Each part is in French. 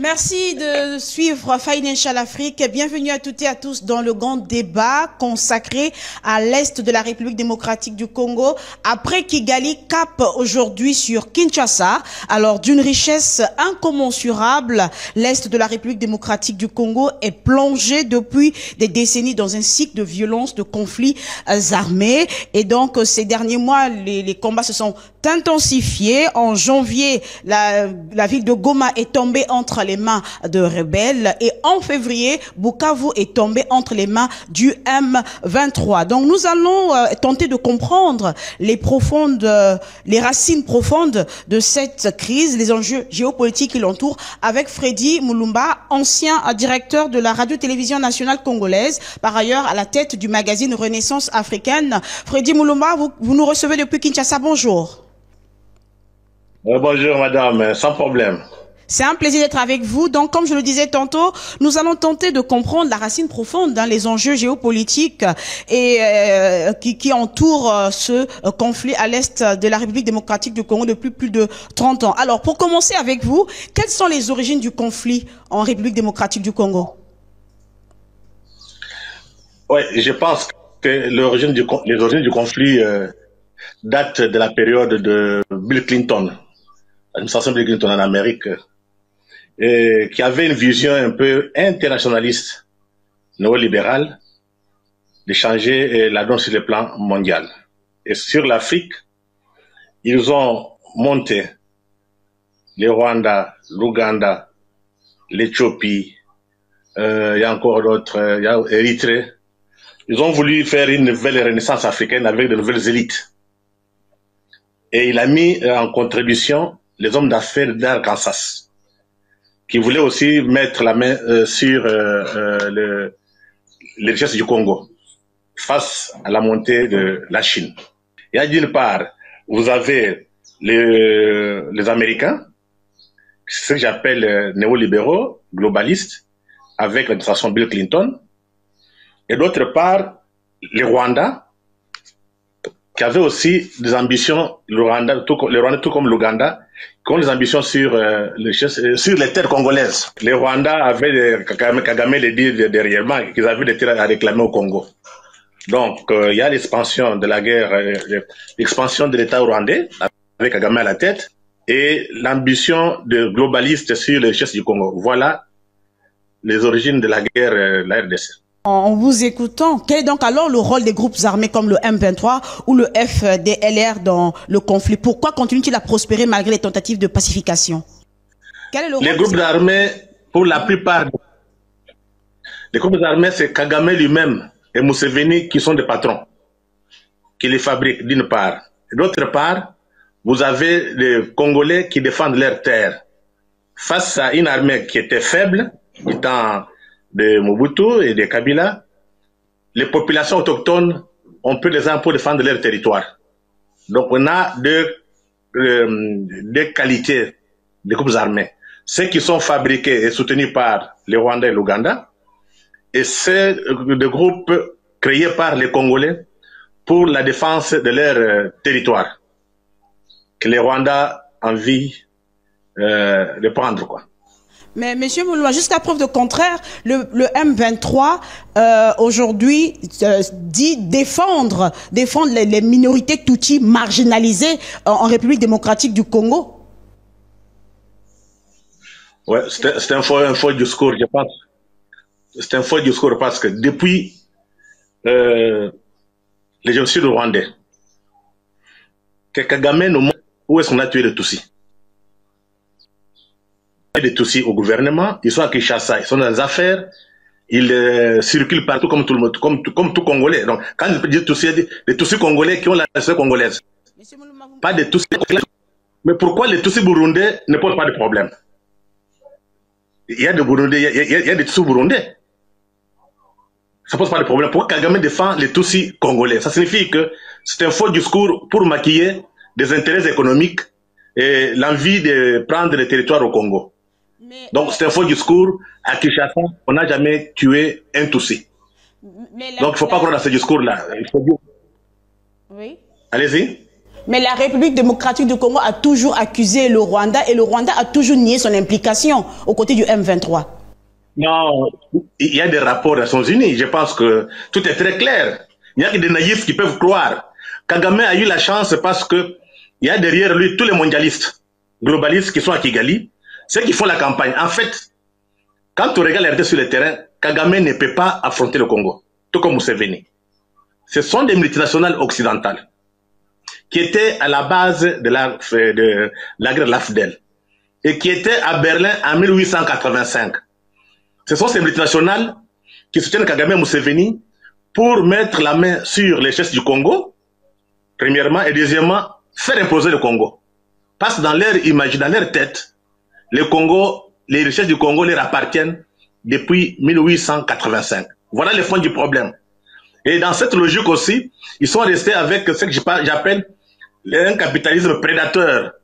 Merci de suivre Financial Afrique. Bienvenue à toutes et à tous dans le grand débat consacré à l'Est de la République démocratique du Congo. Après Kigali, cap aujourd'hui sur Kinshasa. Alors, d'une richesse incommensurable, l'Est de la République démocratique du Congo est plongé depuis des décennies dans un cycle de violence, de conflits armés. Et donc, ces derniers mois, les combats se sont intensifiés. En janvier, la ville de Goma est tombée entre les mains de rebelles et en février, Bukavu est tombé entre les mains du M23. Donc nous allons tenter de comprendre les racines profondes de cette crise, les enjeux géopolitiques qui l'entourent avec Freddy Mulumba, ancien directeur de la radio-télévision nationale congolaise, par ailleurs à la tête du magazine Renaissance africaine. Freddy Mulumba, vous nous recevez depuis Kinshasa, bonjour. Bonjour madame, sans problème. C'est un plaisir d'être avec vous. Donc, comme je le disais tantôt, nous allons tenter de comprendre la racine profonde dans les enjeux géopolitiques et qui entourent ce conflit à l'est de la République démocratique du Congo depuis plus de 30 ans. Alors, pour commencer avec vous, quelles sont les origines du conflit en République démocratique du Congo? Oui, je pense que les origines du conflit datent de la période de Bill Clinton, l'administration Bill Clinton en Amérique, qui avait une vision un peu internationaliste, néolibérale, de changer la donne sur le plan mondial. Et sur l'Afrique, ils ont monté le Rwanda, l'Ouganda, l'Éthiopie, il y a encore d'autres, il y a l'Érythrée. Ils ont voulu faire une nouvelle renaissance africaine avec de nouvelles élites. Et il a mis en contribution les hommes d'affaires d'Arkansas, qui voulaient aussi mettre la main sur les richesses du Congo face à la montée de la Chine. Il y a d'une part, vous avez les Américains, ce que j'appelle néolibéraux, globalistes, avec l'administration Bill Clinton, et d'autre part, les Rwandais, qui avaient aussi des ambitions, le Rwanda tout comme l'Ouganda, qui ont des ambitions sur les terres congolaises. Les Rwandais avaient, Kagame les dit derrière qu'ils avaient des terres à réclamer au Congo. Donc, il y a l'expansion de la guerre, l'expansion de l'État rwandais, avec Kagame à la tête, et l'ambition de globalistes sur les richesses du Congo. Voilà les origines de la guerre de la RDC. En vous écoutant, quel est donc alors le rôle des groupes armés comme le M23 ou le FDLR dans le conflit? Pourquoi continuent-ils à prospérer malgré les tentatives de pacification? Quel est le rôle? Les groupes armés, pour la plupart, les groupes armés, c'est Kagame lui-même et Museveni qui sont des patrons, qui les fabriquent d'une part. D'autre part, vous avez les Congolais qui défendent leurs terres face à une armée qui était faible, étant de Mobutu et de Kabila. Les populations autochtones ont peu d'armes pour défendre leur territoire. Donc on a deux qualités de groupes armés. Ceux qui sont fabriqués et soutenus par les Rwandais et l'Ouganda, et ceux de groupes créés par les Congolais pour la défense de leur territoire, que les Rwandais ont envie de prendre, quoi. Mais Monsieur Mulumba, jusqu'à preuve de contraire, le M23 aujourd'hui dit défendre les minorités Tutsi marginalisées en République démocratique du Congo. Ouais, c'est un faux discours, je pense. C'est un faux discours parce que depuis les génocides rwandais, que Kagame nous montre où est-ce qu'on a tué les Tutsis. Des Tutsis au gouvernement, ils sont à Kinshasa, ils sont dans les affaires, ils circulent partout comme tout le monde, comme tout Congolais. Donc, quand je dis Tutsis, les Tutsis congolais qui ont la nationalité congolaise, pas des Tutsis congolais. Mais pourquoi les Tutsis burundais ne posent pas de problème? Il y a des Burundais, il y a des Tutsis burundais. Ça pose pas de problème. Pourquoi Kagame défend les Tutsis congolais? Ça signifie que c'est un faux discours pour maquiller des intérêts économiques et l'envie de prendre les territoires au Congo. Donc c'est un faux discours. À Kinshasa, on n'a jamais tué un Tutsi. Donc il ne faut pas croire dans ce discours-là. Oui. Allez-y. Mais la République démocratique du Congo a toujours accusé le Rwanda et le Rwanda a toujours nié son implication aux côtés du M23. Non, il y a des rapports des Nations Unies. Je pense que tout est très clair. Il n'y a que des naïfs qui peuvent croire. Kagame a eu la chance parce que il y a derrière lui tous les mondialistes, globalistes qui sont à Kigali, ceux qui font la campagne. En fait, quand on regarde la réalité sur le terrain, Kagame ne peut pas affronter le Congo, tout comme Museveni. Ce sont des multinationales occidentales qui étaient à la base de la guerre de l'AFDEL et qui étaient à Berlin en 1885. Ce sont ces multinationales qui soutiennent Kagame et Museveni pour mettre la main sur les richesses du Congo, premièrement, et deuxièmement, faire imposer le Congo. Parce que dans leur image, dans leur tête, le Congo, les richesses du Congo leur appartiennent depuis 1885. Voilà le fond du problème. Et dans cette logique aussi, ils sont restés avec ce que j'appelle un capitalisme prédateur,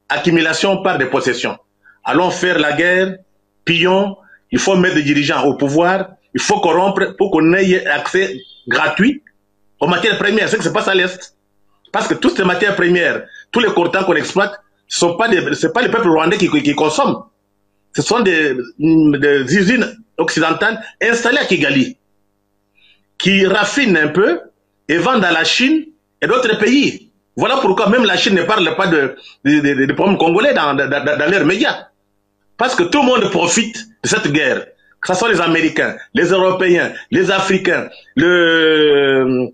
accumulation par des possessions. Allons faire la guerre, pillons, il faut mettre des dirigeants au pouvoir, il faut corrompre pour qu'on ait accès gratuit aux matières premières. C'est ce qui se passe à l'Est. Parce que toutes ces matières premières, tous les coltans qu'on exploite, ce n'est pas les peuples rwandais qui consomment. Ce sont des usines occidentales installées à Kigali, qui raffinent un peu et vendent à la Chine et d'autres pays. Voilà pourquoi même la Chine ne parle pas des problèmes congolais dans leurs médias. Parce que tout le monde profite de cette guerre. Que ce soit les Américains, les Européens, les Africains, les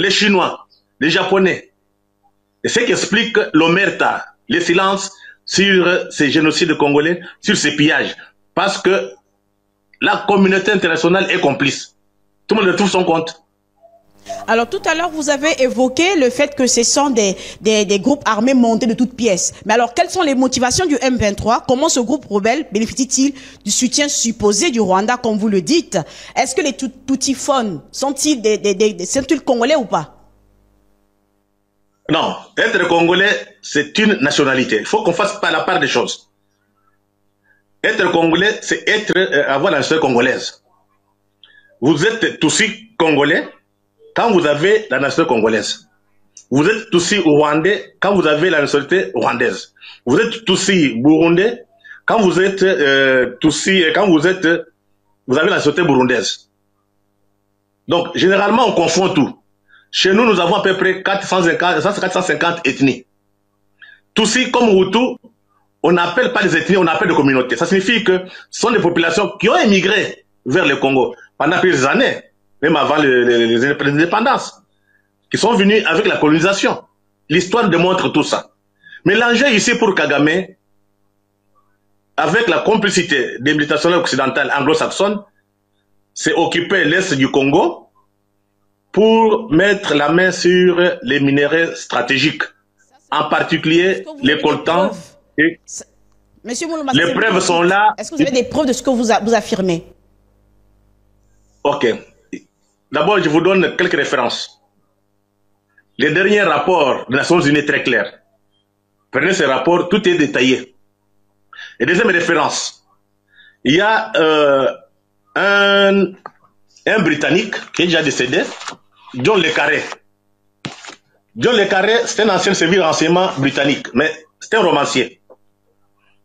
Chinois, les Japonais. Et ce qui explique l'omerta, le silence sur ces génocides congolais, sur ces pillages. Parce que la communauté internationale est complice. Tout le monde trouve son compte. Alors tout à l'heure, vous avez évoqué le fait que ce sont des groupes armés montés de toutes pièces. Mais alors, quelles sont les motivations du M23? Comment ce groupe rebelle bénéficie-t-il du soutien supposé du Rwanda, comme vous le dites? Est-ce que les Tutifone sont-ils congolais ou pas? Non, être congolais, c'est une nationalité. Il faut qu'on fasse pas la part des choses. Être congolais, c'est avoir la nationalité congolaise. Vous êtes Tutsi congolais quand vous avez la nationalité congolaise. Vous êtes Tutsi rwandais quand vous avez la nationalité rwandaise. Vous êtes Tutsi burundais quand vous êtes vous avez la nationalité burundaise. Donc, généralement, on confond tout. Chez nous, nous avons à peu près 450 ethnies. Tutsi comme Hutu, on n'appelle pas les ethnies, on appelle des communautés. Ça signifie que ce sont des populations qui ont émigré vers le Congo pendant plusieurs années, même avant les indépendances, qui sont venus avec la colonisation. L'histoire démontre tout ça. Mais l'enjeu ici pour Kagame, avec la complicité des multinationales occidentales anglo-saxonnes, c'est occuper l'Est du Congo pour mettre la main sur les minéraux stratégiques, en particulier les coltans. Monsieur Moulouma, les preuves sont là. Est-ce que vous avez des preuves de ce que vous affirmez? Ok. D'abord, je vous donne quelques références. Les derniers rapports des Nations Unies très clairs. Prenez ces rapports, tout est détaillé. Et deuxième référence, il y a un Britannique qui est déjà décédé, John Le Carré. John Le Carré, c'est un ancien service de renseignement britannique, mais c'est un romancier.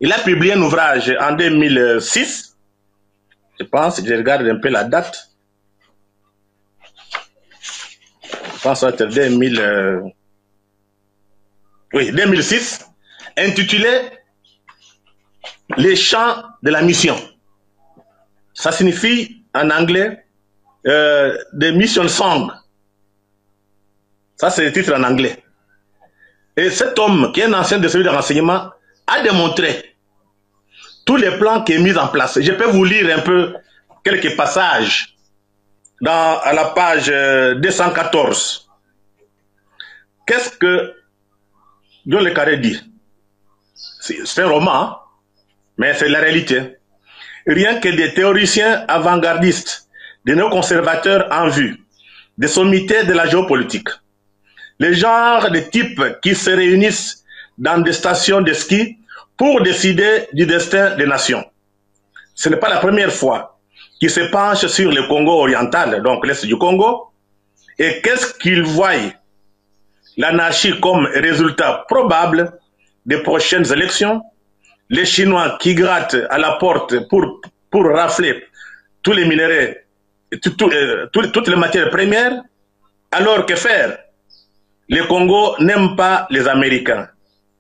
Il a publié un ouvrage en 2006, je pense, je regarde un peu la date. Je pense que c'était 2006, intitulé Les champs de la mission. Ça signifie en anglais The Mission Song. Ça, c'est le titre en anglais. Et cet homme, qui est un ancien de service de renseignement, a démontré tous les plans qui sont mis en place. Je peux vous lire un peu quelques passages à la page 214. Qu'est-ce que John Le Carré dit? C'est un roman, hein? Mais c'est la réalité. Rien que des théoriciens avant-gardistes, des néoconservateurs en vue, des sommités de la géopolitique, les genres de types qui se réunissent dans des stations de ski pour décider du destin des nations. Ce n'est pas la première fois qu'ils se penchent sur le Congo oriental, donc l'est du Congo, et qu'est-ce qu'ils voient? l'anarchie comme résultat probable des prochaines élections, les Chinois qui grattent à la porte pour rafler tous les minéraux, toutes les matières premières, alors que faire? Les Congos n'aiment pas les Américains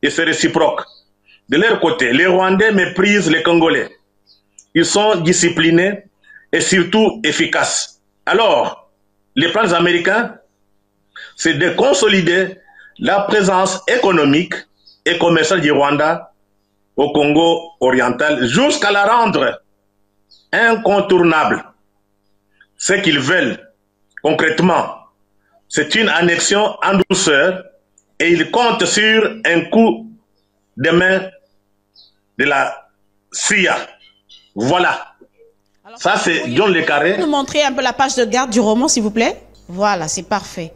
et c'est réciproque. De leur côté, les Rwandais méprisent les Congolais. Ils sont disciplinés et surtout efficaces. Alors, les plans américains, c'est de consolider la présence économique et commerciale du Rwanda au Congo oriental jusqu'à la rendre incontournable. Ce qu'ils veulent concrètement, c'est une annexion en douceur et ils comptent sur un coup de main de la CIA. Voilà. Alors, ça, c'est John Le Carré. Vous nous montrer un peu la page de garde du roman, s'il vous plaît? Voilà, c'est parfait.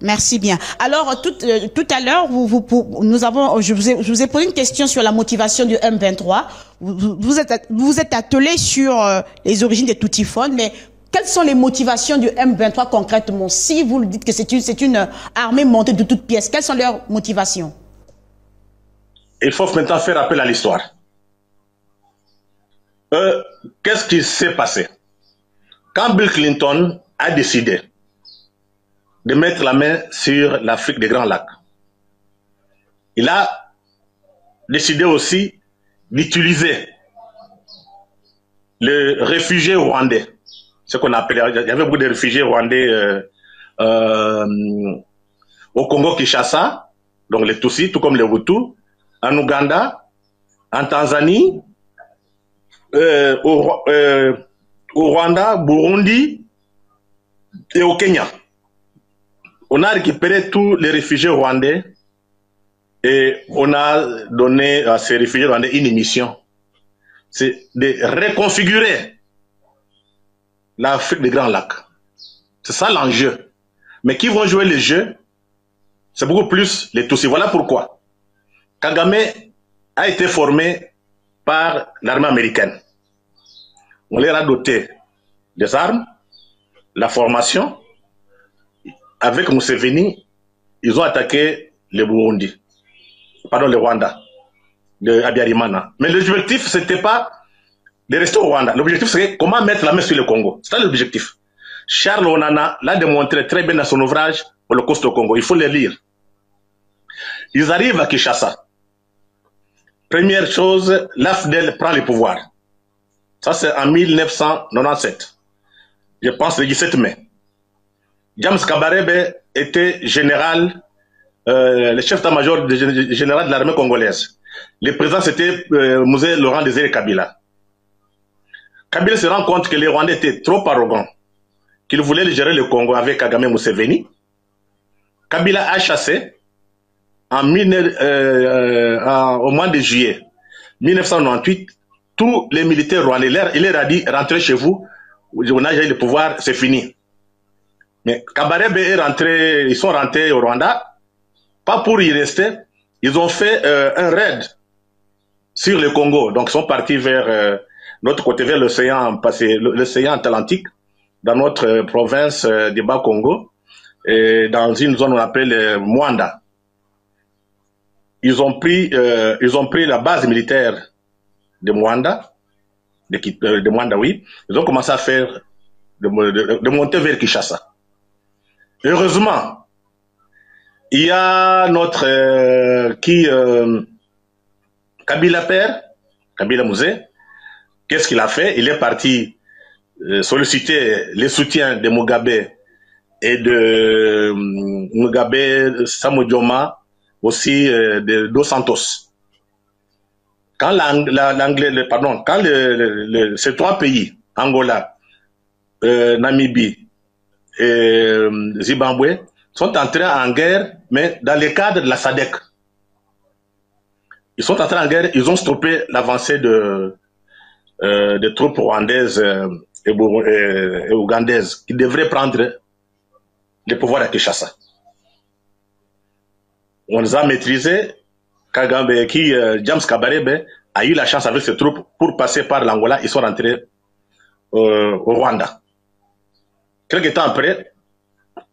Merci bien. Alors, tout à l'heure, je vous ai posé une question sur la motivation du M23. Vous êtes attelé sur les origines des Tutifone, mais quelles sont les motivations du M23 concrètement? Si vous le dites que c'est une armée montée de toutes pièces, quelles sont leurs motivations? Il faut maintenant faire appel à l'histoire. Qu'est-ce qui s'est passé? Quand Bill Clinton a décidé de mettre la main sur l'Afrique des Grands Lacs, il a décidé aussi d'utiliser les réfugiés rwandais, ce qu'on appelait, il y avait beaucoup de réfugiés rwandais au Congo-Kinshasa, donc les Tutsis, tout comme les Hutus, en Ouganda, en Tanzanie, au Rwanda, Burundi et au Kenya. On a récupéré tous les réfugiés rwandais et on a donné à ces réfugiés rwandais une mission. C'est de reconfigurer l'Afrique des Grands Lacs. C'est ça l'enjeu. Mais qui vont jouer le jeu? C'est beaucoup plus les Tutsis. Voilà pourquoi Kagame a été formé par l'armée américaine. On leur a doté des armes, la formation. Avec Museveni, ils ont attaqué le Burundi, pardon, le Rwanda, de Abiyarimana. Mais l'objectif, ce n'était pas de rester au Rwanda. L'objectif, c'est comment mettre la main sur le Congo. C'est ça l'objectif. Charles Onana l'a démontré très bien dans son ouvrage Holocauste au Congo. Il faut le lire. Ils arrivent à Kinshasa. Première chose, l'AFDEL prend le pouvoir. Ça, c'est en 1997. Je pense le 17 mai. James Kabarebe était général, le chef d'état-major général de l'armée congolaise. Le président, c'était Mosé Laurent Désiré Kabila. Kabila se rend compte que les Rwandais étaient trop arrogants, qu'ils voulaient gérer le Congo avec Kagame Museveni. Kabila a chassé au mois de juillet 1998 tous les militaires rwandais. Il leur a dit, rentrez chez vous, on a le pouvoir, c'est fini. Mais Kabarebe est rentré, ils sont rentrés au Rwanda, pas pour y rester, ils ont fait un raid sur le Congo. Donc ils sont partis vers notre côté, vers l'océan Atlantique, dans notre province du Bas-Congo, et dans une zone qu'on appelle Mwanda. Ils ont pris la base militaire de Mwanda, de Mwanda, oui. Ils ont commencé à faire, de monter vers Kinshasa. Heureusement, il y a notre Kabila père, Kabila Mouzé. Qu'est-ce qu'il a fait? Il est parti solliciter le soutien de Mugabe et de Mugabe, Samudjoma, aussi de Dos Santos. Quand ces trois pays, Angola, Namibie et Zimbabwe, sont entrés en guerre, mais dans le cadre de la SADC. Ils sont entrés en guerre, ils ont stoppé l'avancée de troupes rwandaises et ougandaises qui devraient prendre le pouvoir à Kinshasa. On les a maîtrisés. James Kabarebe a eu la chance avec ses troupes pour passer par l'Angola. Ils sont rentrés au Rwanda. Quelques temps après,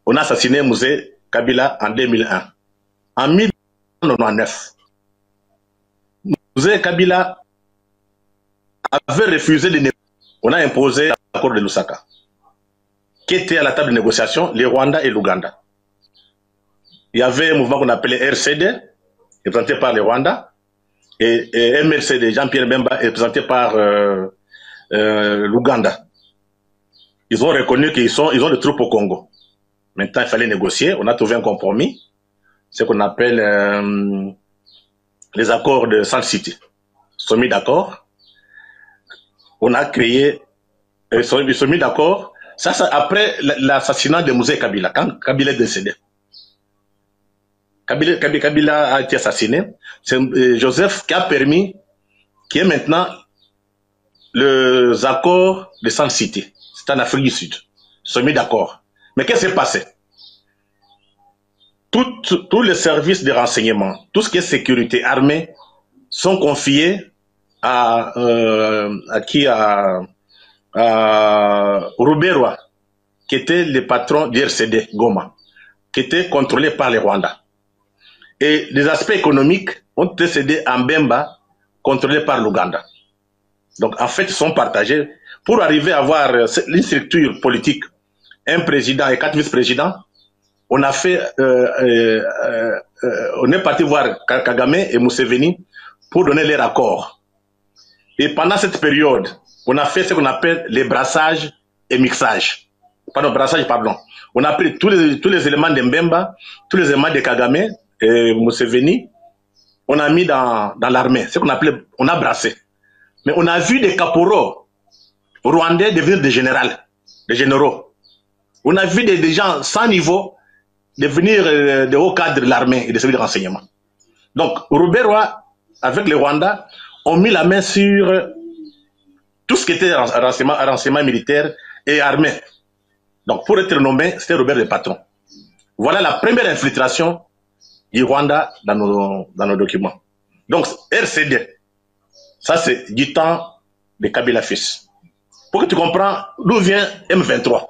on a assassiné Mosé Kabila en 2001. En 1999, Mzee Kabila avait refusé de négocier. On a imposé l'accord de Lusaka, qui était à la table de négociation, le Rwanda et l'Ouganda. Il y avait un mouvement qu'on appelait RCD, représenté par le Rwanda, et MRCD, Jean-Pierre Bemba, représenté par l'Ouganda. Ils ont reconnu qu'ils ont des troupes au Congo. Maintenant, il fallait négocier. On a trouvé un compromis, ce qu'on appelle les accords de Salt City. Ils sont mis d'accord. On a créé, ils sont mis d'accord. Ça, après l'assassinat de Mzee Kabila, quand Kabila est décédé. Kabila a été assassiné. C'est Joseph qui a permis, qui est maintenant les accords de Salt City. C'est en Afrique du Sud. Ils sont mis d'accord. Mais qu'est-ce qui s'est passé? Tous les services de renseignement, tout ce qui est sécurité, armée, sont confiés à Ruberwa, qui était le patron du RCD, Goma, qui était contrôlé par les Rwandais. Et les aspects économiques ont été cédés à Mbemba, contrôlé par l'Ouganda. Donc, en fait, ils sont partagés. Pour arriver à avoir une structure politique, un président et 4 vice-présidents, on a fait, on est parti voir Kagame et Museveni pour donner leur accord. Et pendant cette période, on a fait ce qu'on appelle les brassages et mixages. Pardon. On a pris tous les éléments de Mbemba, tous les éléments de Kagame et Museveni, on a mis dans l'armée. Ce qu'on appelait, on a brassé. Mais on a vu des caporaux rwandais devenir des généraux. On a vu des gens sans niveau devenir des hauts cadres de l'armée et des services de renseignement. Donc, Ruberwa, avec les Rwandais, ont mis la main sur tout ce qui était renseignement militaire et armé. Donc, pour être nommé, c'était Robert le patron. Voilà la première infiltration du Rwanda dans nos documents. Donc, RCD, ça c'est du temps de Kabila fils. Pour que tu comprends d'où vient M23.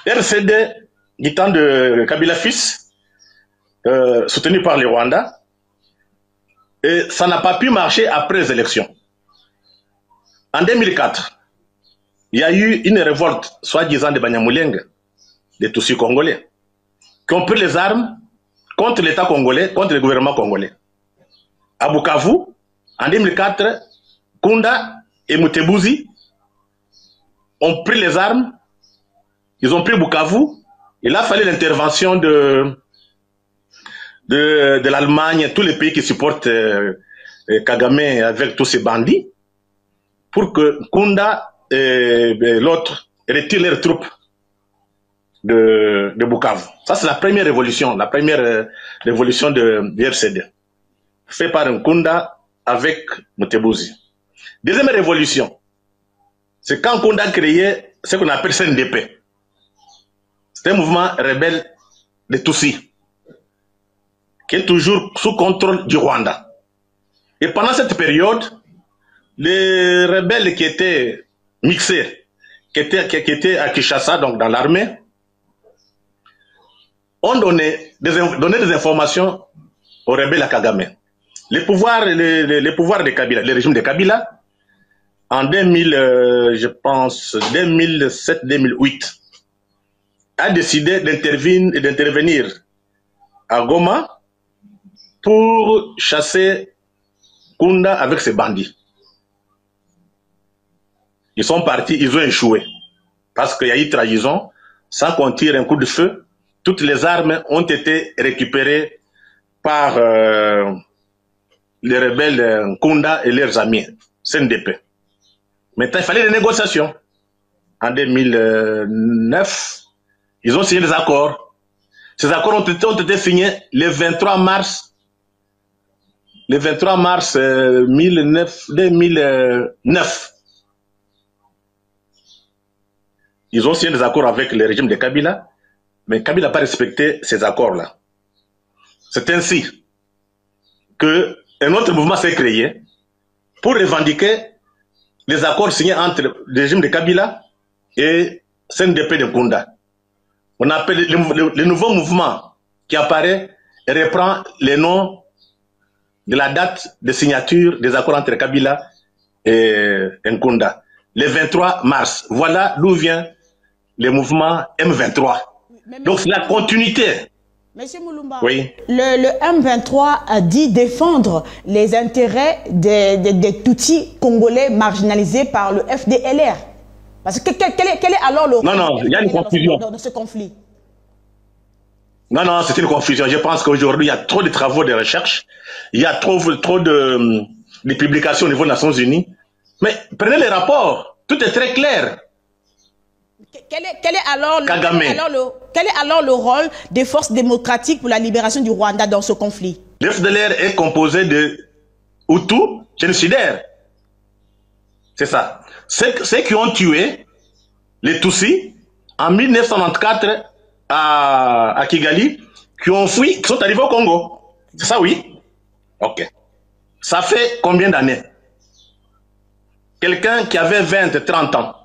RCD, du temps de Kabila fils, soutenu par les Rwandais, et ça n'a pas pu marcher après les élections. En 2004, il y a eu une révolte, soi-disant de Banyamulenge, des Tutsis congolais, qui ont pris les armes contre l'État congolais, contre le gouvernement congolais. À Bukavu, en 2004, Kunda et Mutebuzi ont pris les armes, ils ont pris Bukavu. Il a fallu l'intervention de l'Allemagne, tous les pays qui supportent Kagame avec tous ces bandits, pour que Kunda et l'autre retirent leurs troupes de Bukavu. Ça, c'est la première révolution, de RCD, fait par Kunda avec Mutebuzi. Deuxième révolution, c'est quand Kunda a créé ce qu'on appelle CNDP. C'est un mouvement rebelle de Tutsis, qui est toujours sous contrôle du Rwanda. Et pendant cette période, les rebelles qui étaient mixés, qui étaient à Kinshasa, donc dans l'armée, ont donné des informations aux rebelles à Kagame. Les pouvoirs de Kabila, le régime de Kabila, en 2007-2008, a décidé d'intervenir à Goma pour chasser Kunda avec ses bandits. Ils sont partis, ils ont échoué. Parce qu'il y a eu trahison, sans qu'on tire un coup de feu, toutes les armes ont été récupérées par les rebelles Kunda et leurs amis, CNDP. Maintenant, il fallait des négociations. En 2009, ils ont signé des accords. Ces accords ont été signés le 23 mars 2009. Ils ont signé des accords avec le régime de Kabila, mais Kabila n'a pas respecté ces accords-là. C'est ainsi qu'un autre mouvement s'est créé pour revendiquer les accords signés entre le régime de Kabila et CNDP de Kunda. On appelle le nouveau mouvement qui apparaît et reprend les noms de la date de signature des accords entre Kabila et Nkunda. Le 23 mars. Voilà d'où vient le mouvement M23. Donc c'est la continuité. Monsieur Mulumba, oui. le M23 dit défendre les intérêts des Tutsis congolais marginalisés par le FDLR. Parce que quel est alors le... Non, il y a une confusion. Dans ce conflit. Non, c'est une confusion. Je pense qu'aujourd'hui, il y a trop de travaux de recherche. Il y a trop de publications au niveau des Nations Unies. Mais prenez les rapports. Tout est très clair. Quel est alors le rôle des forces démocratiques pour la libération du Rwanda dans ce conflit? Le FDLR est composé de Hutus génocidaires. C'est ça. Ceux qui ont tué les Tutsis en 1994 à Kigali, qui ont fui, qui sont arrivés au Congo. C'est ça, oui? Ok. Ça fait combien d'années? Quelqu'un qui avait 20, 30 ans.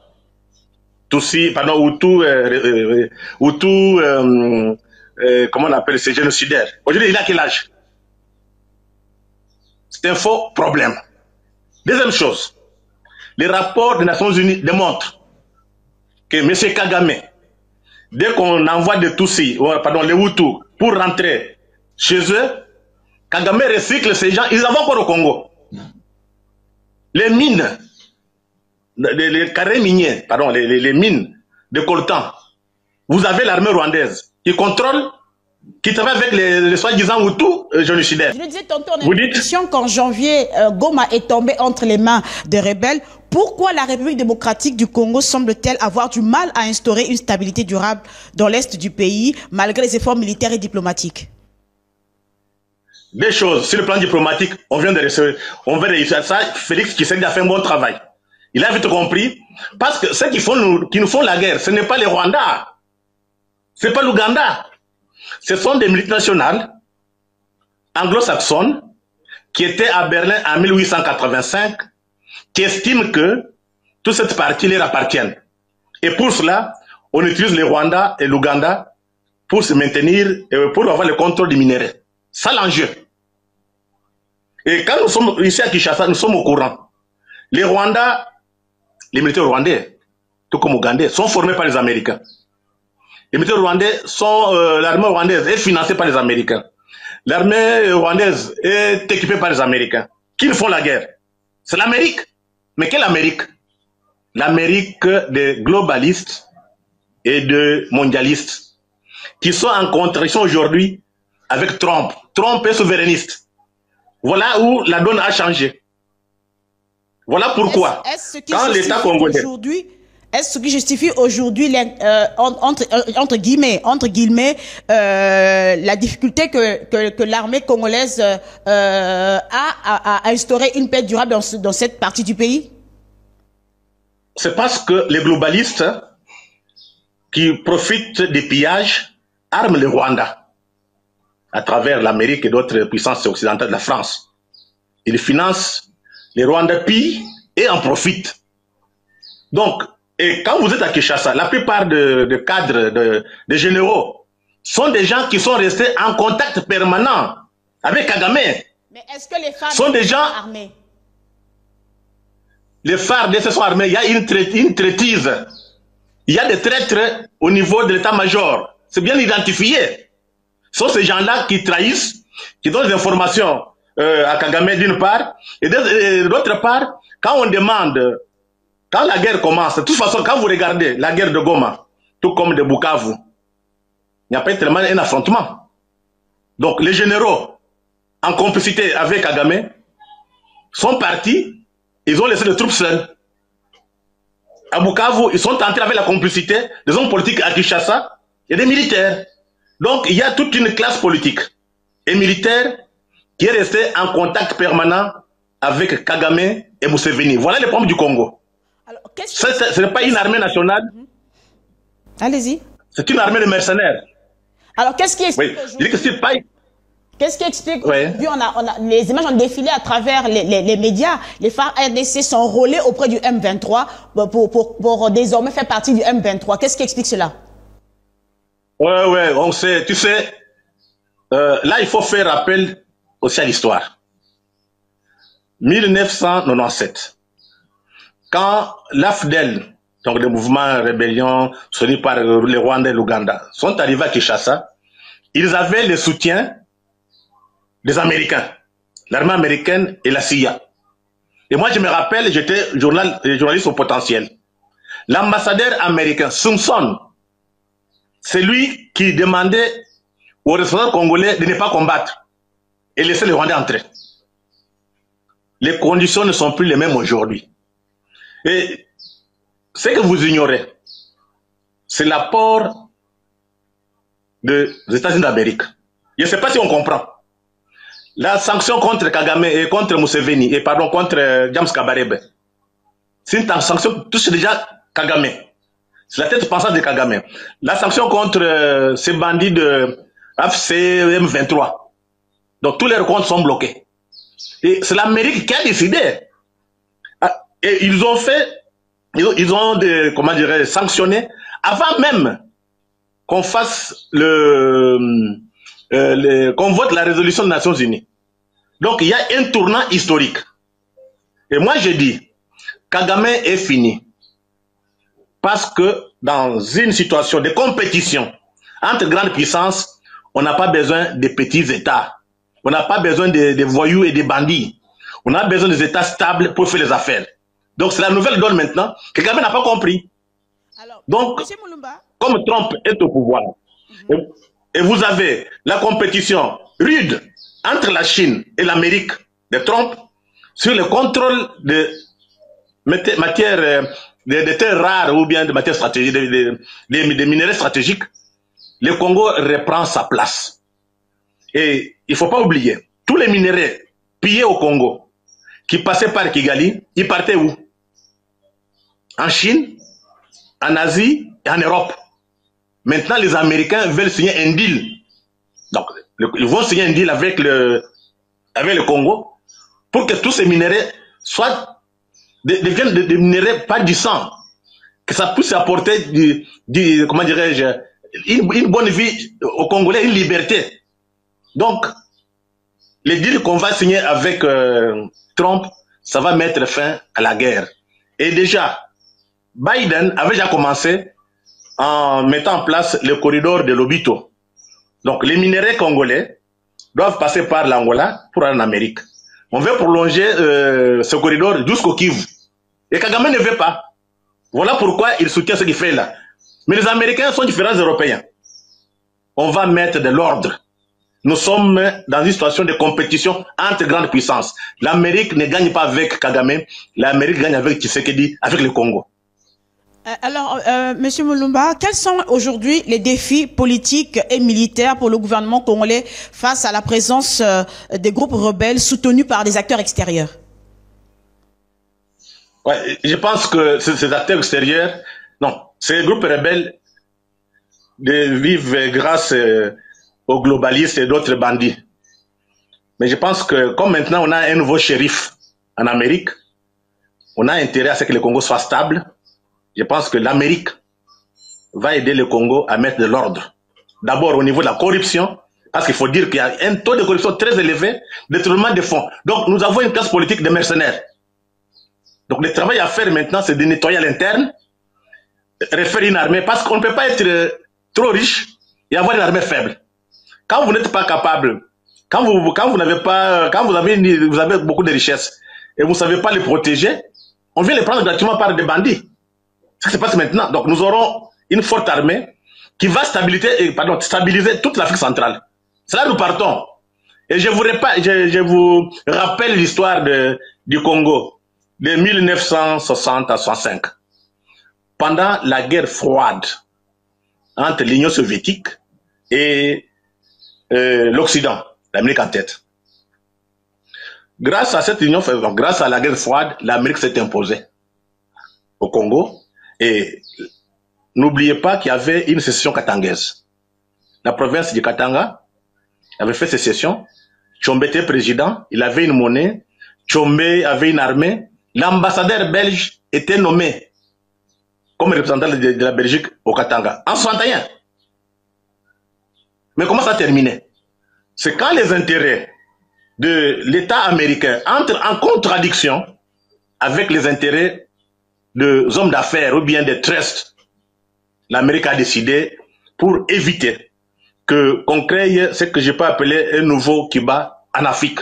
Tutsi, pardon, Hutu, comment on appelle ces génocidaires. Aujourd'hui, il a quel âge? C'est un faux problème. Deuxième chose, les rapports des Nations Unies démontrent que M. Kagame, dès qu'on envoie des Tutsis, pardon, les Hutus, pour rentrer chez eux, Kagame recycle ces gens, ils en vont encore au Congo. Les mines, les carrés miniers, pardon, les mines de coltan, vous avez l'armée rwandaise qui contrôle, qui travaille avec les soi-disant Hutus génocidaires. Je le disais tantôt en introduction qu'en janvier, Goma est tombé entre les mains des rebelles. Pourquoi la République démocratique du Congo semble-t-elle avoir du mal à instaurer une stabilité durable dans l'est du pays, malgré les efforts militaires et diplomatiques? Des choses, sur le plan diplomatique, on vient de réussir ça. Félix Tshisekedi a fait un bon travail. Il a vite compris, parce que ceux qui nous font la guerre, ce n'est pas les Rwandais, ce n'est pas l'Ouganda. Ce sont des multinationales anglo-saxonnes qui étaient à Berlin en 1885, qui estiment que toute cette partie leur appartient. Et pour cela, on utilise les Rwandais et l'Ouganda pour se maintenir, pour avoir le contrôle du minerai. C'est l'enjeu. Et quand nous sommes ici à Kinshasa, nous sommes au courant. Les Rwandais, les militaires rwandais, tout comme ougandais, sont formés par les Américains. Les militaires rwandais sont, l'armée rwandaise est financée par les Américains. L'armée rwandaise est équipée par les Américains. Qui nous font la guerre? C'est l'Amérique. Mais quelle Amérique? L'Amérique des globalistes et de mondialistes qui sont en contradiction aujourd'hui avec Trump. Trump est souverainiste. Voilà où la donne a changé. Voilà pourquoi, quand l'État congolais... Est-ce ce qui justifie aujourd'hui, entre guillemets, la difficulté que l'armée congolaise a à instaurer une paix durable dans cette partie du pays? C'est parce que les globalistes qui profitent des pillages arment le Rwanda à travers l'Amérique et d'autres puissances occidentales de la France. Ils financent les Rwandais pillent et en profitent. Donc, et quand vous êtes à Kinshasa, la plupart de cadres, de généraux, sont des gens qui sont restés en contact permanent avec Kagame. Mais est-ce que les FARDC sont des gens armés? Les FARDC sont armés. Il y a une traîtrise. Il y a des traîtres au niveau de l'état-major. C'est bien identifié. Ce sont ces gens-là qui trahissent, qui donnent des informations à Kagame d'une part, et d'autre part, quand on demande... Quand la guerre commence, de toute façon, quand vous regardez la guerre de Goma, tout comme de Bukavu, il n'y a pas tellement un affrontement. Donc les généraux, en complicité avec Kagame, sont partis, ils ont laissé les troupes seules. À Bukavu, ils sont entrés avec la complicité des hommes politiques à Kinshasa et des militaires. Donc il y a toute une classe politique et militaire qui est restée en contact permanent avec Kagame et Museveni. Voilà le problème du Congo. Ce n'est pas une armée nationale. Allez-y. C'est une armée de mercenaires. Alors, qu'est-ce qui explique Qu'est-ce qui explique aujourd'hui, les images ont défilé à travers les médias. Les FARDC sont enrôlés auprès du M23 pour désormais faire partie du M23. Qu'est-ce qui explique cela? Ouais, on sait, tu sais, là, il faut faire appel aussi à l'histoire. 1997, quand l'AFDEL, donc le mouvement rébellion soutenu par les Rwandais et l'Ouganda, sont arrivés à Kinshasa, ils avaient le soutien des Américains, l'armée américaine et la CIA. Et moi, je me rappelle, j'étais journaliste au potentiel. L'ambassadeur américain, Simpson, c'est lui qui demandait aux responsables congolais de ne pas combattre et laisser les Rwandais entrer. Les conditions ne sont plus les mêmes aujourd'hui. Et ce que vous ignorez, c'est l'apport des États-Unis d'Amérique. Je ne sais pas si on comprend. La sanction contre Kagame et contre Museveni, et pardon, contre James Kabarebe, c'est une sanction qui touche déjà Kagame. C'est la tête pensante de Kagame. La sanction contre ces bandits de AFC M23. Donc tous les comptes sont bloqués. Et c'est l'Amérique qui a décidé. Et ils ont fait, ils ont comment dirais, sanctionné avant même qu'on fasse qu'on vote la résolution des Nations Unies. Donc il y a un tournant historique. Et moi je dis, Kagame est fini. Parce que dans une situation de compétition entre grandes puissances, on n'a pas besoin de petits États. On n'a pas besoin de voyous et de bandits. On a besoin des États stables pour faire les affaires. Donc c'est la nouvelle donne maintenant que Kagame n'a pas compris. Alors, donc, comme Trump est au pouvoir, et vous avez la compétition rude entre la Chine et l'Amérique de Trump sur le contrôle de matières, de terres rares ou bien de matières stratégiques, des minéraux stratégiques, le Congo reprend sa place. Et il ne faut pas oublier, tous les minéraux pillés au Congo, qui passaient par Kigali, ils partaient où? En Chine, en Asie et en Europe. Maintenant, les Américains veulent signer un deal. Donc, ils vont signer un deal avec le Congo pour que tous ces minéraux deviennent des minéraux pas du sang. Que ça puisse apporter comment dirais-je, une bonne vie aux Congolais, une liberté. Donc, les deals qu'on va signer avec Trump, ça va mettre fin à la guerre. Et déjà, Biden avait déjà commencé en mettant en place le corridor de Lobito. Donc, les minéraux congolais doivent passer par l'Angola pour aller en Amérique. On veut prolonger ce corridor jusqu'au Kivu. Et Kagame ne veut pas. Voilà pourquoi il soutient ce qu'il fait là. Mais les Américains sont différents des Européens. On va mettre de l'ordre. Nous sommes dans une situation de compétition entre grandes puissances. L'Amérique ne gagne pas avec Kagame, l'Amérique gagne avec Tshisekedi, avec le Congo. Alors, Monsieur Mulumba, quels sont aujourd'hui les défis politiques et militaires pour le gouvernement congolais face à la présence des groupes rebelles soutenus par des acteurs extérieurs? Ouais, je pense que ces acteurs extérieurs, non, ces groupes rebelles vivent grâce aux globalistes et d'autres bandits. Mais je pense que comme maintenant on a un nouveau shérif en Amérique, on a intérêt à ce que le Congo soit stable. Je pense que l'Amérique va aider le Congo à mettre de l'ordre. D'abord au niveau de la corruption, parce qu'il faut dire qu'il y a un taux de corruption très élevé, détournement de fonds. Donc nous avons une classe politique de mercenaires. Donc le travail à faire maintenant, c'est de nettoyer à l'interne, refaire une armée, parce qu'on ne peut pas être trop riche et avoir une armée faible. Quand vous n'êtes pas capable, quand vous avez beaucoup de richesses et vous ne savez pas les protéger, on vient les prendre gratuitement par des bandits. C'est ce qui se passe maintenant. Donc nous aurons une forte armée qui va stabiliser toute l'Afrique centrale. C'est là que nous partons. Et je vous rappelle l'histoire du Congo de 1960 à 65. Pendant la guerre froide entre l'Union soviétique et l'Occident, l'Amérique en tête. Grâce à cette union, grâce à la guerre froide, l'Amérique s'est imposée au Congo. Et n'oubliez pas qu'il y avait une sécession katangaise. La province du Katanga avait fait sécession. Tshombe était président, il avait une monnaie. Tshombe avait une armée. L'ambassadeur belge était nommé comme représentant de la Belgique au Katanga en 61. Mais comment ça terminait? C'est quand les intérêts de l'État américain entrent en contradiction avec les intérêts des hommes d'affaires ou bien des trusts. L'Amérique a décidé, pour éviter qu'on crée ce que je peux appeler un nouveau Cuba en Afrique.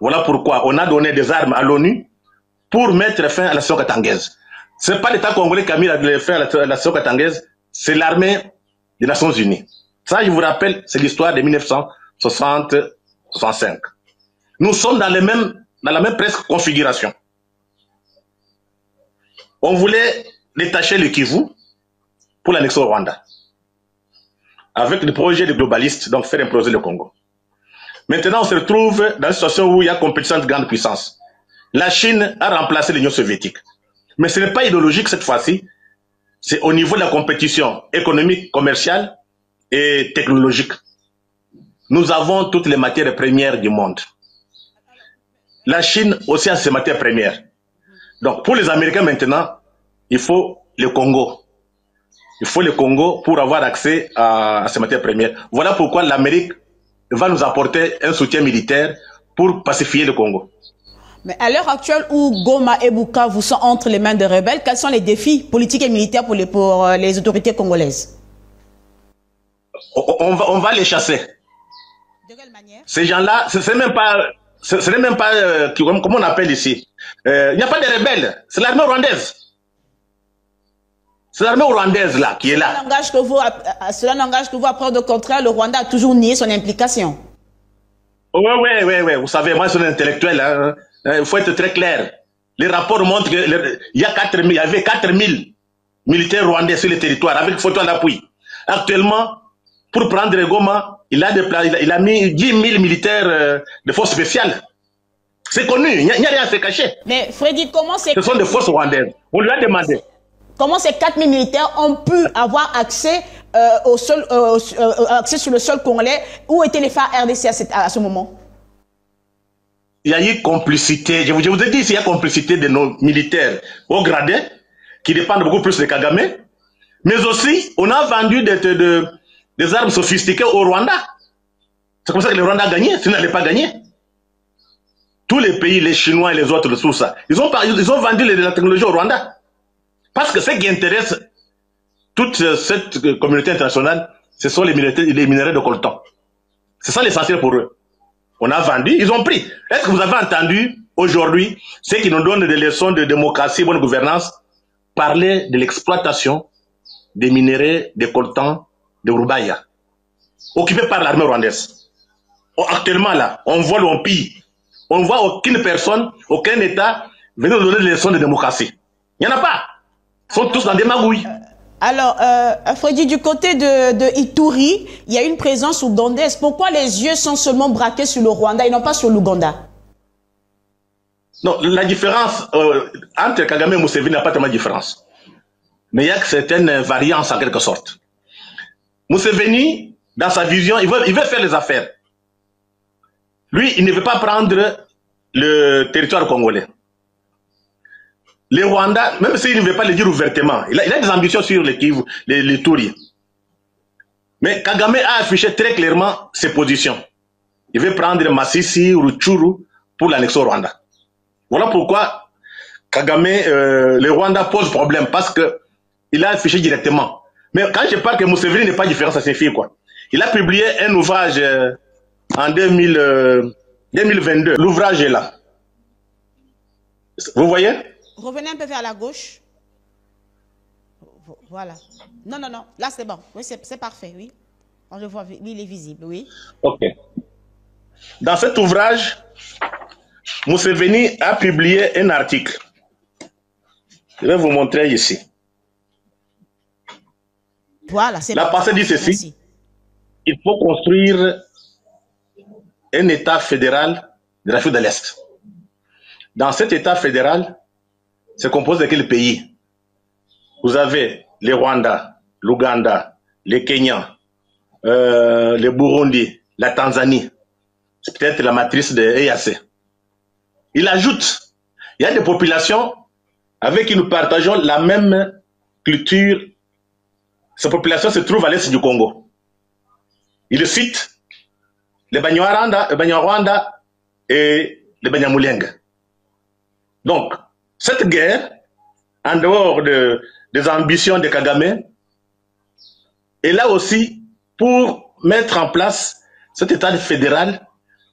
Voilà pourquoi on a donné des armes à l'ONU pour mettre fin à la situation katangaise. Ce n'est pas l'État congolais qui a mis fin à la situation katangaise, c'est l'armée des Nations Unies. Ça, je vous rappelle, c'est l'histoire de 1960-65. Nous sommes dans la même presque configuration. On voulait détacher le Kivu pour l'annexer au Rwanda. Avec le projet de globalistes, donc faire imploser le Congo. Maintenant, on se retrouve dans une situation où il y a compétition de grande puissance. La Chine a remplacé l'Union soviétique. Mais ce n'est pas idéologique cette fois-ci. C'est au niveau de la compétition économique, commerciale et technologique. Nous avons toutes les matières premières du monde. La Chine aussi a ses matières premières. Donc, pour les Américains maintenant, il faut le Congo. Il faut le Congo pour avoir accès à ces matières premières. Voilà pourquoi l'Amérique va nous apporter un soutien militaire pour pacifier le Congo. Mais à l'heure actuelle où Goma et Bukavu sont entre les mains des rebelles, quels sont les défis politiques et militaires pour les autorités congolaises? On va les chasser. De quelle manière? Ces gens-là, ce n'est même pas, comment on appelle ici. Il n'y a pas de rebelles, c'est l'armée rwandaise. C'est l'armée rwandaise là qui est là. Cela n'engage que vous, à preuve de contraire, le Rwanda a toujours nié son implication. Oui. Vous savez, moi je suis un intellectuel. Hein. Il faut être très clair. Les rapports montrent qu'il y avait 4000 militaires rwandais sur le territoire avec photo à l'appui. Actuellement, pour prendre Goma, il a mis 10 000 militaires de forces spéciales. C'est connu, il n'y a rien à se cacher. Mais Freddy, comment c'est... Ce sont des forces rwandaises. On lui a demandé. Comment ces 4000 militaires ont pu avoir accès, accès sur le sol congolais? Où étaient les phares RDC à ce moment? Il y a eu complicité. Je vous ai dit, il y a complicité de nos militaires au gradé, qui dépendent beaucoup plus de Kagame. Mais aussi, on a vendu des armes sophistiquées au Rwanda. C'est comme ça que le Rwanda a gagné, sinon il n'allait pas gagner. Tous les pays, les Chinois et les autres, tout ça, ils ont vendu la technologie au Rwanda. Parce que ce qui intéresse toute cette communauté internationale, ce sont les minerais de coltan. C'est ça l'essentiel pour eux. On a vendu, ils ont pris. Est-ce que vous avez entendu aujourd'hui ceux qui nous donnent des leçons de démocratie et bonne gouvernance parler de l'exploitation des minerais de coltan de Rubaya, occupés par l'armée rwandaise? Actuellement là, on vole, on pille. On ne voit aucune personne, aucun État venir nous donner des leçons de démocratie. Il n'y en a pas. Ils sont tous dans des magouilles. Alors, Freddy, du côté de Ituri, il y a une présence ougandaise. Pourquoi les yeux sont seulement braqués sur le Rwanda et non pas sur l'Ouganda? Non, la différence entre Kagame et Museveni n'a pas tellement de différence. Mais il y a certaines variances en quelque sorte. Museveni, dans sa vision, il veut faire les affaires. Lui, il ne veut pas prendre le territoire congolais. Les Rwandais, même s'il ne veut pas le dire ouvertement, il a des ambitions sur les Touri. Mais Kagame a affiché très clairement ses positions. Il veut prendre Masisi, Rutshuru pour l'annexer au Rwanda. Voilà pourquoi Kagame, le Rwanda pose problème, parce qu'il a affiché directement. Mais quand je parle que Museveni n'est pas différent, ça signifie quoi? Il a publié un ouvrage en 2022. L'ouvrage est là. Vous voyez? Revenez un peu vers la gauche. Voilà. Non. Là, c'est bon. Oui, c'est parfait, oui. On le voit, oui, il est visible, oui. OK. Dans cet ouvrage, Museveni a publié un article. Je vais vous montrer ici. Voilà, c'est la pensée dit ceci. Merci. Il faut construire un État fédéral de l'Afrique de l'Est. Dans cet État fédéral, se compose de quel pays? Vous avez les Rwanda, l'Ouganda, les Kenyans, le Burundi, la Tanzanie. C'est peut-être la matrice de EAC. Il ajoute, il y a des populations avec qui nous partageons la même culture. Ces populations se trouvent à l'est du Congo. Il cite les Banyarwanda et les Banyamulenge. Donc, cette guerre, en dehors des ambitions de Kagame, est là aussi pour mettre en place cet État fédéral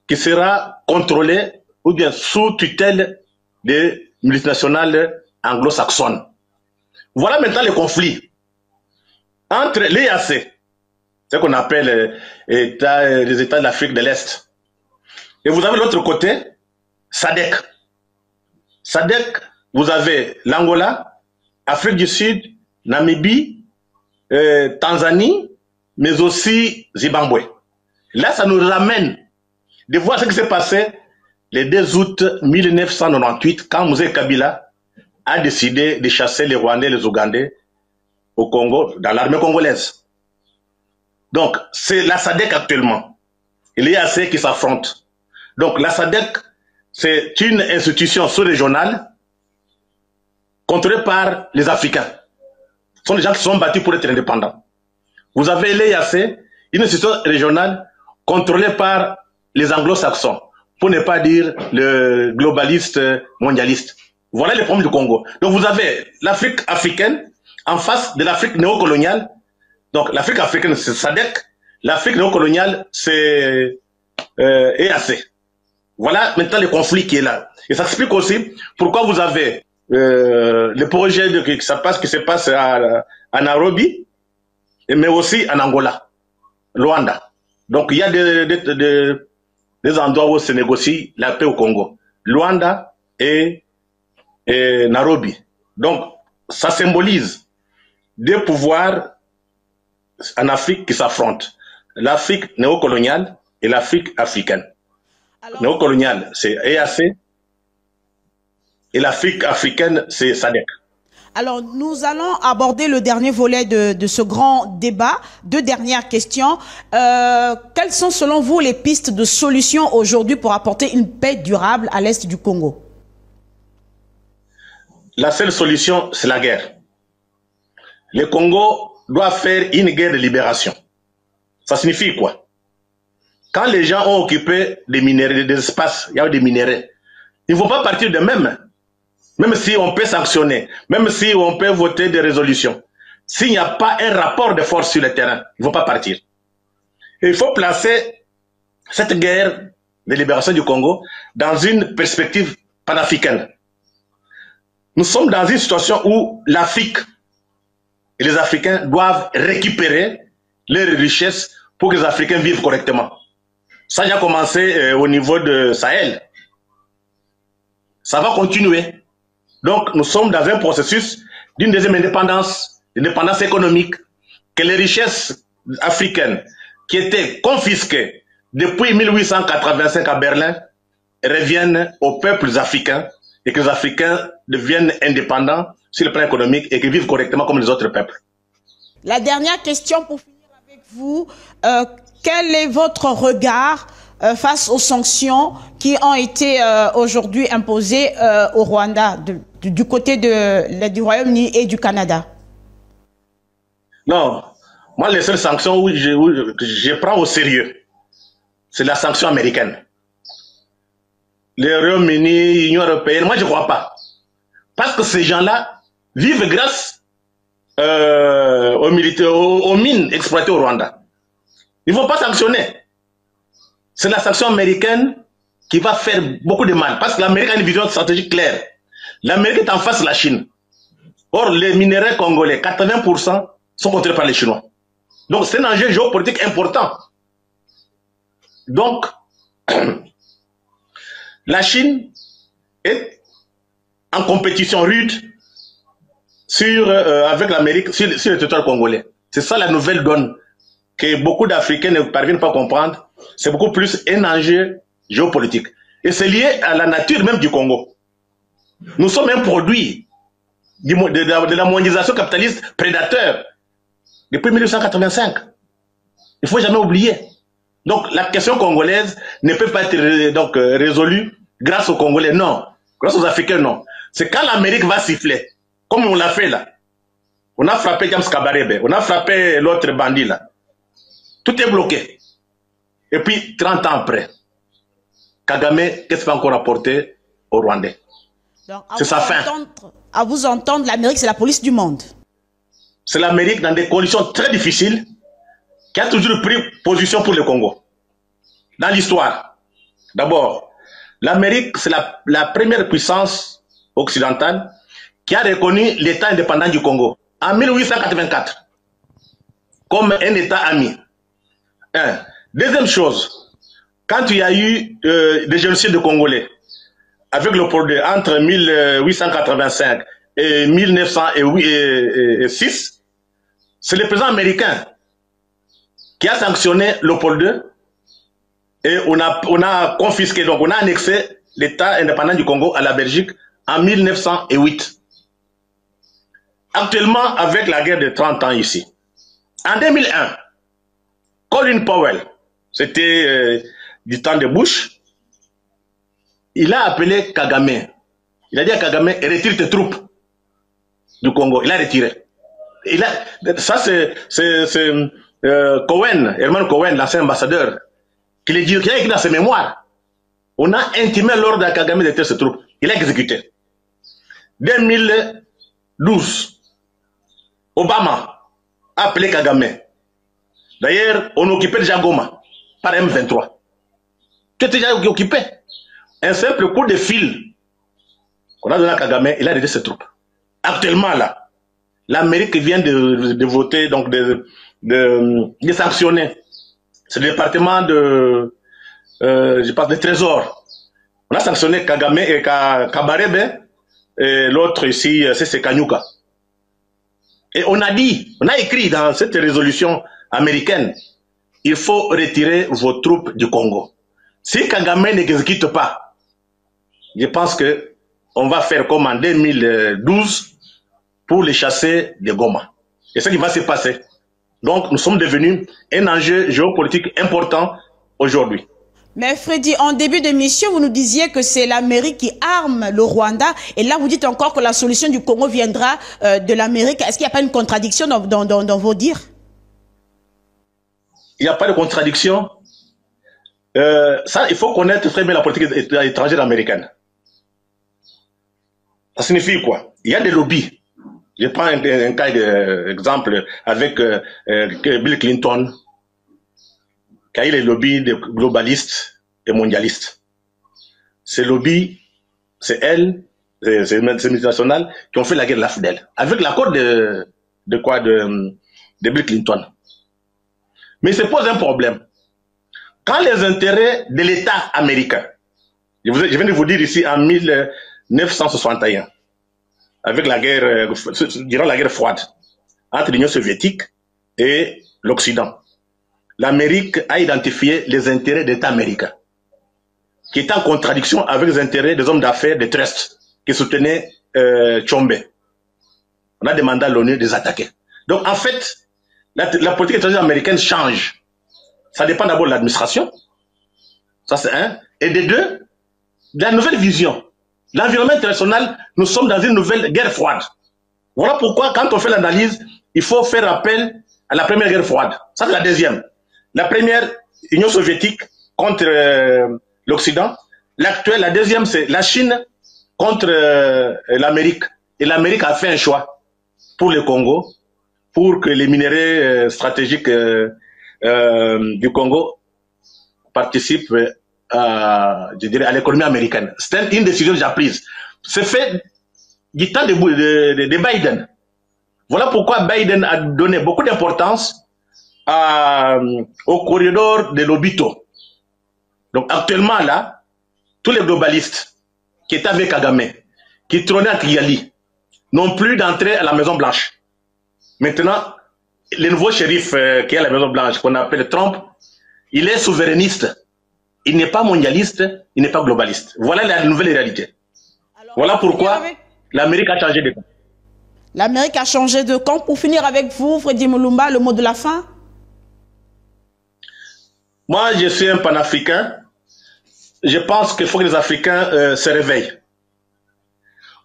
qui sera contrôlé ou bien sous tutelle des multinationales anglo-saxonnes. Voilà maintenant le conflit entre l'EAC, ce qu'on appelle les États de l'Afrique de l'Est, et vous avez l'autre côté, SADC. SADC, vous avez l'Angola, Afrique du Sud, Namibie, Tanzanie, mais aussi Zimbabwe. Là, ça nous ramène de voir ce qui s'est passé le 2 août 1998, quand Mzee Kabila a décidé de chasser les Rwandais et les Ougandais au Congo, dans l'armée congolaise. Donc, c'est la SADC actuellement. Il y a ceux qui s'affrontent. Donc, la SADC, c'est une institution sous-régionale contrôlée par les Africains. Ce sont des gens qui sont battus pour être indépendants. Vous avez l'EAC, une institution régionale contrôlée par les anglo-saxons, pour ne pas dire le globaliste mondialiste. Voilà le problème du Congo. Donc vous avez l'Afrique africaine en face de l'Afrique néocoloniale. Donc l'Afrique africaine, c'est SADC. L'Afrique néocoloniale, c'est EAC. Voilà maintenant le conflit qui est là. Et ça explique aussi pourquoi vous avez le projet qui se passe à Nairobi, mais aussi en Angola, Luanda. Donc il y a des endroits où se négocie la paix au Congo. Luanda et Nairobi. Donc ça symbolise deux pouvoirs en Afrique qui s'affrontent. L'Afrique néocoloniale et l'Afrique africaine. Néocoloniale, c'est EAC, et l'Afrique africaine, c'est SADC. Alors, nous allons aborder le dernier volet de ce grand débat. Deux dernières questions. Quelles sont, selon vous, les pistes de solution aujourd'hui pour apporter une paix durable à l'est du Congo? La seule solution, c'est la guerre. Le Congo doit faire une guerre de libération. Ça signifie quoi? Quand les gens ont occupé des minéraux, des espaces, il y a des minéraux, ils ne vont pas partir de même. Même si on peut sanctionner, même si on peut voter des résolutions, s'il n'y a pas un rapport de force sur le terrain, ils ne vont pas partir. Et il faut placer cette guerre de libération du Congo dans une perspective panafricaine. Nous sommes dans une situation où l'Afrique et les Africains doivent récupérer leurs richesses pour que les Africains vivent correctement. Ça a commencé au niveau de Sahel. Ça va continuer. Donc, nous sommes dans un processus d'une deuxième indépendance économique, que les richesses africaines qui étaient confisquées depuis 1885 à Berlin reviennent aux peuples africains et que les Africains deviennent indépendants sur le plan économique et qu'ils vivent correctement comme les autres peuples. La dernière question pour finir avec vous, quel est votre regard face aux sanctions qui ont été aujourd'hui imposées au Rwanda du côté du Royaume-Uni et du Canada? Non, moi les seules sanctions où je prends au sérieux, c'est la sanction américaine. Le Royaume-Uni, l'Union européenne, moi je ne crois pas. Parce que ces gens-là vivent grâce aux mines exploitées au Rwanda. Ils ne vont pas sanctionner. C'est la sanction américaine qui va faire beaucoup de mal. Parce que l'Amérique a une vision stratégique claire. L'Amérique est en face de la Chine. Or, les minéraux congolais, 80% sont contrôlés par les Chinois. Donc, c'est un enjeu géopolitique important. Donc, la Chine est en compétition rude avec l'Amérique sur le territoire congolais. C'est ça la nouvelle donne que beaucoup d'Africains ne parviennent pas à comprendre. C'est beaucoup plus un enjeu géopolitique. Et c'est lié à la nature même du Congo. Nous sommes un produit de la mondialisation capitaliste prédateur depuis 1885. Il ne faut jamais oublier. Donc la question congolaise ne peut pas être résolue grâce aux Congolais, non. Grâce aux Africains, non. C'est quand l'Amérique va siffler, comme on l'a fait là. On a frappé James Kabarebe, on a frappé l'autre bandit là. Tout est bloqué. Et puis, 30 ans après, Kagame, qu'est-ce qu'il va encore apporter aux Rwandais? C'est sa fin. À vous entendre, l'Amérique, c'est la police du monde. C'est l'Amérique dans des conditions très difficiles qui a toujours pris position pour le Congo. Dans l'histoire, d'abord, l'Amérique, c'est la première puissance occidentale qui a reconnu l'État indépendant du Congo en 1884 comme un État ami. Deuxième chose, quand il y a eu des génocides de Congolais avec le Léopold entre 1885 et 1906, c'est le président américain qui a sanctionné Léopold II et on a confisqué, donc on a annexé l'État indépendant du Congo à la Belgique en 1908. Actuellement, avec la guerre de 30 ans ici, en 2001, Colin Powell, c'était du temps de Bush, il a appelé Kagame. Il a dit à Kagame, retire tes troupes du Congo. Il a retiré. Ça c'est Cohen, Herman Cohen, l'ancien ambassadeur, qui a écrit dans ses mémoires. On a intimé l'ordre à Kagame de retirer ses troupes. Il a exécuté. 2012, Obama a appelé Kagame. D'ailleurs, on occupait déjà Goma par M23. Tu étais déjà occupé. Un simple coup de fil qu'on a donné à Kagame, il a retiré ses troupes. Actuellement, là, l'Amérique vient de voter, donc de sanctionner. C'est le département je pense, de Trésor. On a sanctionné Kagame et Kabarebe, et l'autre ici, c'est Kanyuka. Et on a écrit dans cette résolution américaine, il faut retirer vos troupes du Congo. Si Kagame n'exécute pas, je pense que on va faire comme en 2012 pour les chasser de Goma. Et c'est ce qui va se passer. Donc, nous sommes devenus un enjeu géopolitique important aujourd'hui. Mais Freddy, en début d'émission, vous nous disiez que c'est l'Amérique qui arme le Rwanda. Et là, vous dites encore que la solution du Congo viendra de l'Amérique. Est-ce qu'il n'y a pas une contradiction dans vos dires? Il n'y a pas de contradiction. Ça, il faut connaître très bien la politique étrangère américaine. Ça signifie quoi? Il y a des lobbies. Je prends un cas d'exemple avec Bill Clinton, qui a eu les lobbies de globalistes et mondialistes. Ces lobbies, c'est elles, ces multinationales, qui ont fait la guerre de l'AFDEL, avec l'accord de Bill Clinton. Mais ça pose un problème. Quand les intérêts de l'État américain, je viens de vous dire ici en 1961, avec la guerre, durant la guerre froide, entre l'Union soviétique et l'Occident, l'Amérique a identifié les intérêts d'État américains, qui étaient en contradiction avec les intérêts des hommes d'affaires de Trust, qui soutenaient Tshombe. On a demandé à l'ONU de les attaquer. Donc en fait, la politique étrangère américaine change. Ça dépend d'abord de l'administration, ça c'est un, et de deux, de la nouvelle vision. L'environnement international, nous sommes dans une nouvelle guerre froide. Voilà pourquoi, quand on fait l'analyse, il faut faire appel à la première guerre froide. Ça, c'est la deuxième. La première, Union soviétique contre l'Occident. L'actuelle, la deuxième, c'est la Chine contre l'Amérique. Et l'Amérique a fait un choix pour le Congo, pour que les minéraux stratégiques du Congo participent je dirais, à l'économie américaine. C'est une décision déjà prise. C'est fait du temps de Biden. Voilà pourquoi Biden a donné beaucoup d'importance au corridor de l'Obito. Donc actuellement là, tous les globalistes qui étaient avec Kagame, qui trônaient à Kigali, n'ont plus d'entrée à la Maison Blanche. Maintenant, le nouveau shérif qui est à la Maison Blanche, qu'on appelle Trump, il est souverainiste. Il n'est pas mondialiste, il n'est pas globaliste. Voilà la nouvelle réalité. Alors, voilà pourquoi l'Amérique a changé de camp. L'Amérique a changé de camp. Pour finir avec vous, Freddy Mulumba, le mot de la fin? Moi, je suis un panafricain. Je pense qu'il faut que les Africains se réveillent.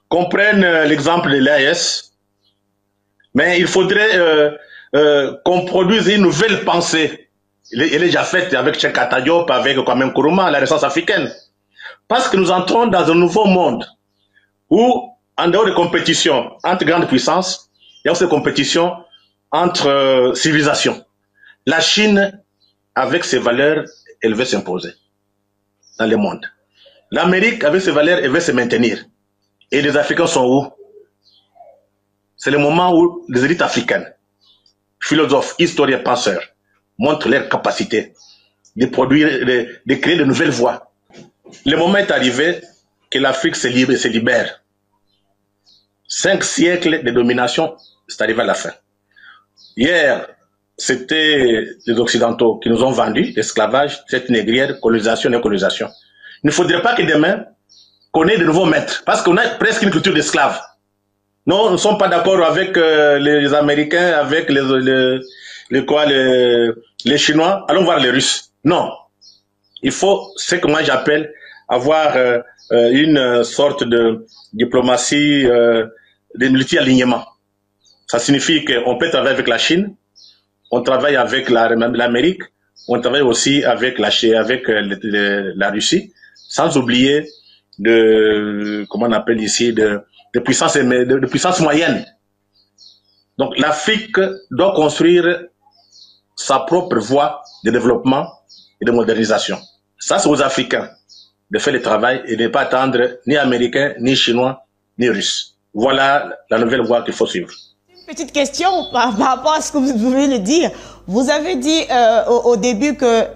Comprennent l'exemple de l'AES. Mais il faudrait qu'on produise une nouvelle pensée Elle est déjà faite avec Cheikh Anta Diop, avec Kwame Nkrumah, la Renaissance africaine. Parce que nous entrons dans un nouveau monde où, en dehors de compétition entre grandes puissances, il y a aussi des compétitions entre civilisations. La Chine, avec ses valeurs, elle veut s'imposer dans le monde. L'Amérique, avec ses valeurs, elle veut se maintenir. Et les Africains sont où? C'est le moment où les élites africaines, philosophes, historiens, penseurs, montrent leur capacité de produire, de créer de nouvelles voies. Le moment est arrivé que l'Afrique se libère. 5 siècles de domination, c'est arrivé à la fin. Hier, c'était les Occidentaux qui nous ont vendu l'esclavage, cette négrière, colonisation et colonisation. Il ne faudrait pas que demain, qu'on ait de nouveaux maîtres, parce qu'on a presque une culture d'esclaves. Non, nous ne sommes pas d'accord avec les Américains, avec les Chinois. Allons voir les Russes. Non. Il faut ce que moi j'appelle avoir une sorte de diplomatie de multi-alignement. Ça signifie qu'on peut travailler avec la Chine, on travaille avec l'Amérique, on travaille aussi avec la Russie, sans oublier comment on appelle ici, de puissance moyenne. Donc l'Afrique doit construire sa propre voie de développement et de modernisation. Ça, c'est aux Africains de faire le travail et de ne pas attendre ni Américains, ni Chinois, ni Russes. Voilà la nouvelle voie qu'il faut suivre. Petite question par rapport à ce que vous venez de dire. Vous avez dit au début que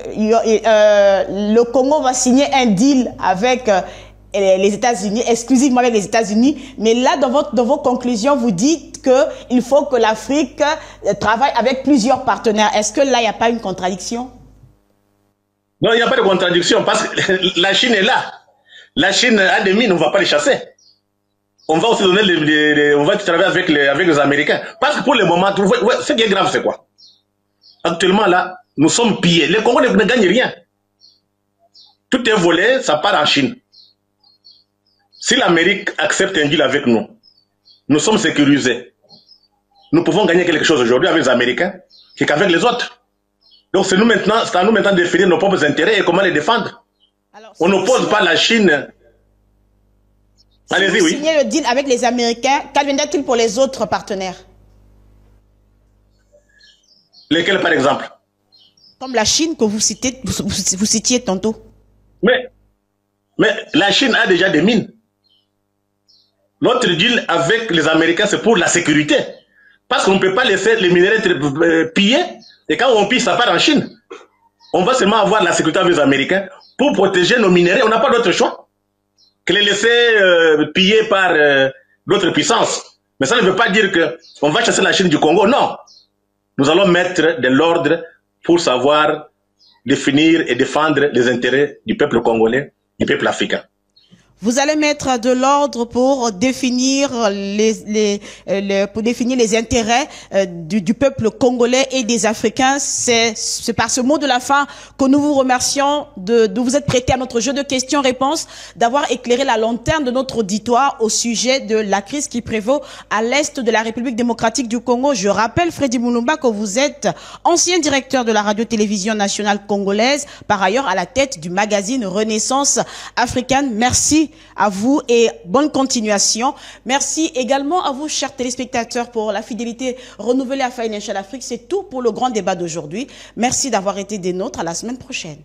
le Congo va signer un deal avec les États-Unis, exclusivement avec les États-Unis, mais là, dans vos conclusions, vous dites qu'il faut que l'Afrique travaille avec plusieurs partenaires. Est-ce que là, il n'y a pas une contradiction? Non, il n'y a pas de contradiction, parce que la Chine est là. La Chine a des mines, on ne va pas les chasser. On va aussi donner on va travailler avec les Américains. Parce que pour le moment, ce qui est grave, c'est quoi? Actuellement, là, nous sommes pillés. Les Congolais ne gagnent rien. Tout est volé, ça part en Chine. Si l'Amérique accepte un deal avec nous, nous sommes sécurisés. Nous pouvons gagner quelque chose aujourd'hui avec les Américains qu'avec les autres. Donc c'est à nous maintenant de définir nos propres intérêts et comment les défendre. Alors, on n'oppose pas la Chine. Allez-y, oui. Signer le deal avec les Américains, qu'adviendra-t-il pour les autres partenaires? Lesquels, par exemple? Comme la Chine que vous citiez tantôt. Mais la Chine a déjà des mines. Notre deal avec les Américains, c'est pour la sécurité. Parce qu'on ne peut pas laisser les minéraux être pillés. Et quand on pille, ça part en Chine. On va seulement avoir la sécurité avec les Américains pour protéger nos minéraux. On n'a pas d'autre choix que les laisser piller par d'autres puissances. Mais ça ne veut pas dire qu'on va chasser la Chine du Congo. Non. Nous allons mettre de l'ordre pour savoir définir et défendre les intérêts du peuple congolais, du peuple africain. Vous allez mettre de l'ordre pour définir les intérêts du peuple congolais et des Africains. C'est par ce mot de la fin que nous vous remercions de vous être prêtés à notre jeu de questions-réponses, d'avoir éclairé la lanterne de notre auditoire au sujet de la crise qui prévaut à l'est de la République démocratique du Congo. Je rappelle, Freddy Mulumba, que vous êtes ancien directeur de la radio-télévision nationale congolaise, par ailleurs à la tête du magazine Renaissance africaine. Merci à vous et bonne continuation. Merci également à vous, chers téléspectateurs, pour la fidélité renouvelée à Financial Afrique. C'est tout pour le grand débat d'aujourd'hui. Merci d'avoir été des nôtres. À la semaine prochaine.